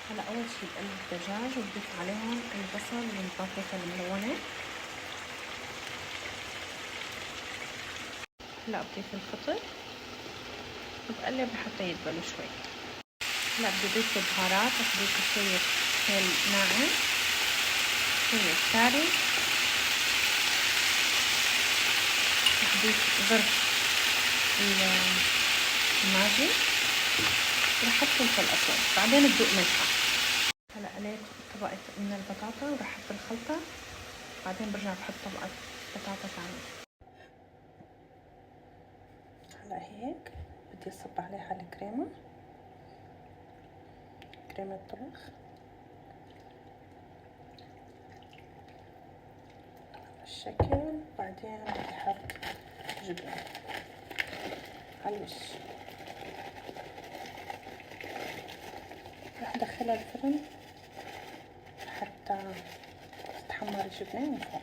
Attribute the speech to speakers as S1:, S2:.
S1: هلا اول شي بقلب الدجاج وبضيف عليهم البصل والبابريكا الملونة. هلا بضيف الفطر وبقلب لحتى يدبلوا شوي. هلا بدي اضيف البهارات، رح اضيف شوية خل ناعم، شوية كاري، رح اضيف ظرف الماجي، ورح احط فلفل اسود، بعدين بدوق ملحة. هلا قليت طبقة من البطاطا ورح احط الخلطة، بعدين برجع بحط طبقة بطاطا ثانية. هلا هيك بدي اصب عليها الكريمة، كريمة طبخ بالشكل. بعدين بدي احط جبن على الوش، رح ادخلها الفرن حتى تتحمر الجبنة من فوق.